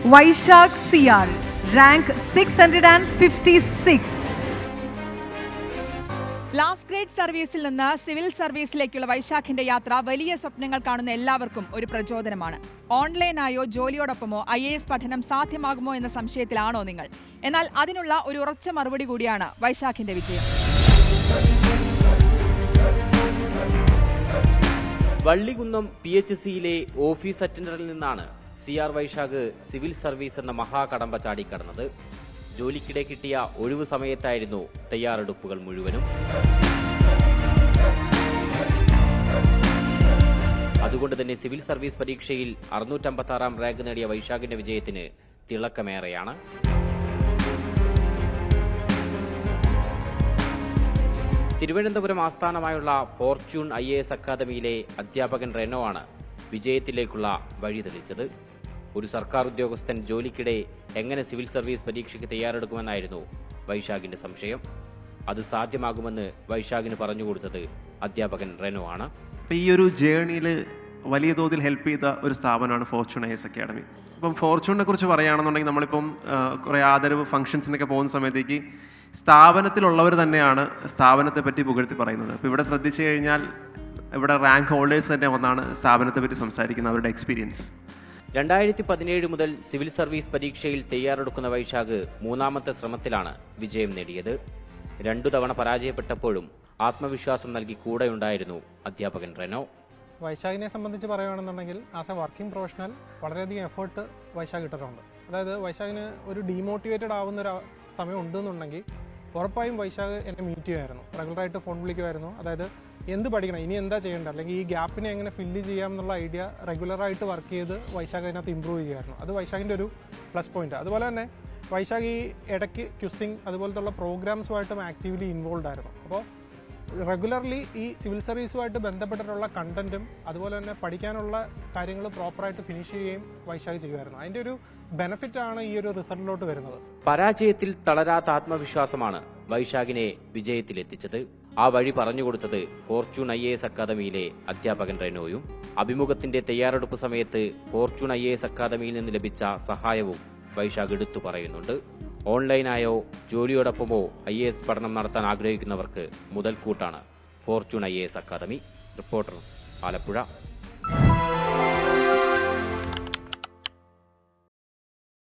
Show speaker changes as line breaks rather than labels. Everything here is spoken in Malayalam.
Vaishak CR, rank 656.
Last grade സർവീസിൽ നിന്ന് സിവിൽ സർവീസിലേക്കുള്ള വൈശാഖിന്റെ യാത്ര വലിയ സ്വപ്നങ്ങൾ കാണുന്ന എല്ലാവർക്കും ഒരു പ്രചോദനമാണ്. ഓൺലൈനായോ ജോലിയോടൊപ്പമോ IAS പഠനം സാധ്യമാകുമോ എന്ന സംശയത്തിലാണോ നിങ്ങൾ? എന്നാൽ അതിനുള്ള ഒരു ഉറച്ച മറുപടി കൂടിയാണ് വൈശാഖിന്റെ വിജയം.
വള്ളികുന്നം PHCയിലെ ഓഫീസ് അറ്റൻഡറിൽ നിന്നാണ് CR വൈശാഖ് സിവിൽ സർവീസ് എന്ന മഹാകടമ്പ ചാടിക്കടന്നത്. ജോലിക്കിടെ കിട്ടിയ ഒഴിവു സമയത്തായിരുന്നു തയ്യാറെടുപ്പുകൾ മുഴുവനും. അതുകൊണ്ട് തന്നെ സിവിൽ സർവീസ് പരീക്ഷയിൽ 656 റാങ്ക് നേടിയ വൈശാഖിന്റെ വിജയത്തിന് തിളക്കമേറെയാണ്. തിരുവനന്തപുരം ആസ്ഥാനമായുള്ള ഫോർച്യൂൺ IAS അക്കാദമിയിലെ അധ്യാപകൻ റെനോ ആണ് വിജയത്തിലേക്കുള്ള വഴി തെളിച്ചത്. ഒരു സർക്കാർ ഉദ്യോഗസ്ഥൻ ജോലിക്കിടെ എങ്ങനെ സിവിൽ സർവീസ് പരീക്ഷയ്ക്ക് തയ്യാറെടുക്കുമെന്നായിരുന്നു വൈശാഖിന്റെ സംശയം. അത് സാധ്യമാകുമെന്ന് വൈശാഖിന് പറഞ്ഞുകൊടുത്തത് അധ്യാപകൻ റെനോ ആണ്.
ഈ ഒരു ജേണിയിൽ വലിയ തോതിൽ ഹെൽപ്പ് ചെയ്ത ഒരു സ്ഥാപനമാണ് ഫോർച്യൂൺ IAS അക്കാഡമി. ഇപ്പം ഫോർച്യൂണിനെ കുറിച്ച് പറയുകയാണെന്നുണ്ടെങ്കിൽ നമ്മളിപ്പം കുറേ ആദരവ് ഫംഗ്ഷൻസിനൊക്കെ പോകുന്ന സമയത്തേക്ക് സ്ഥാപനത്തിലുള്ളവർ തന്നെയാണ് സ്ഥാപനത്തെ പറ്റി പുകഴ്ത്തി പറയുന്നത്. അപ്പോൾ ഇവിടെ ശ്രദ്ധിച്ചു കഴിഞ്ഞാൽ ഇവിടെ റാങ്ക് ഹോൾഡേഴ്സ് തന്നെ വന്നാണ് സ്ഥാപനത്തെ പറ്റി സംസാരിക്കുന്ന അവരുടെ എക്സ്പീരിയൻസ്.
2017 മുതൽ സിവിൽ സർവീസ് പരീക്ഷയിൽ തയ്യാറെടുക്കുന്ന വൈശാഖ് മൂന്നാമത്തെ ശ്രമത്തിലാണ് വിജയം നേടിയത്. 2 തവണ പരാജയപ്പെട്ടപ്പോഴും ആത്മവിശ്വാസം നൽകി കൂടെയുണ്ടായിരുന്നു അധ്യാപകൻ റെനോ.
വൈശാഖിനെ സംബന്ധിച്ച് പറയുകയാണെന്നുണ്ടെങ്കിൽ ആസ് എ വർക്കിംഗ് പ്രൊഫഷണൽ വളരെയധികം എഫേർട്ട് വൈശാഖ് ഇട്ടിട്ടുണ്ട്. അതായത് വൈശാഖിന് ഒരു ഡീമോട്ടിവേറ്റഡ് ആവുന്നൊരു സമയം ഉണ്ടെന്നുണ്ടെങ്കിൽ ഉറപ്പായും വൈശാഖ് എന്നെ മീറ്റ് ചെയ്യുമായിരുന്നു, റെഗുലറായിട്ട് ഫോൺ വിളിക്കുമായിരുന്നു. അതായത് എന്ത് പഠിക്കണം, ഇനി എന്താ ചെയ്യേണ്ടത്, അല്ലെങ്കിൽ ഈ ഗ്യാപ്പിനെ എങ്ങനെ ഫില്ല് ചെയ്യാം എന്നുള്ള ഐഡിയ റെഗുലറായിട്ട് വർക്ക് ചെയ്ത് വൈശാഖ് അതിനകത്ത് ഇമ്പ്രൂവ് ചെയ്യുമായിരുന്നു. അത് വൈശാഖിൻ്റെ ഒരു പ്ലസ് പോയിന്റ്. അതുപോലെ തന്നെ വൈശാഖ് ഈ ഇടയ്ക്ക് ക്യുസിങ് അതുപോലത്തുള്ള പ്രോഗ്രാംസുമായിട്ടും ആക്റ്റീവ്ലി ഇൻവോൾവ് ആയിരുന്നു. അപ്പോൾ റെഗുലർലി ഈ സിവിൽ സർവീസുമായിട്ട് ബന്ധപ്പെട്ടിട്ടുള്ള കണ്ടന്റും അതുപോലെ തന്നെ പഠിക്കാനുള്ള കാര്യങ്ങൾ പ്രോപ്പറായിട്ട് ഫിനിഷ് ചെയ്യുകയും വൈശാഖ് ചെയ്യുമായിരുന്നു. അതിൻ്റെ ഒരു ബെനിഫിറ്റാണ് ഈ ഒരു റിസൾട്ടിലോട്ട് വരുന്നത്.
പരാജയത്തിൽ തളരാത്ത ആത്മവിശ്വാസമാണ് വൈശാഖിനെ വിജയത്തിലെത്തിച്ചത്. ആ വഴി പറഞ്ഞുകൊടുത്തത് ഫോർച്യൂൺ IAS അക്കാദമിയിലെ അധ്യാപകൻ റെനോയും. അഭിമുഖത്തിന്റെ തയ്യാറെടുപ്പ് സമയത്ത് ഫോർച്യൂൺ IAS അക്കാദമിയിൽ നിന്ന് ലഭിച്ച സഹായവും വൈശാഖ് എടുത്തു പറയുന്നുണ്ട്. ഓൺലൈനായോ ജോലിയോടൊപ്പമോ IAS പഠനം നടത്താൻ ആഗ്രഹിക്കുന്നവർക്ക് മുതൽക്കൂട്ടാണ് fortune IAS academy. Reporter, Alappuzha.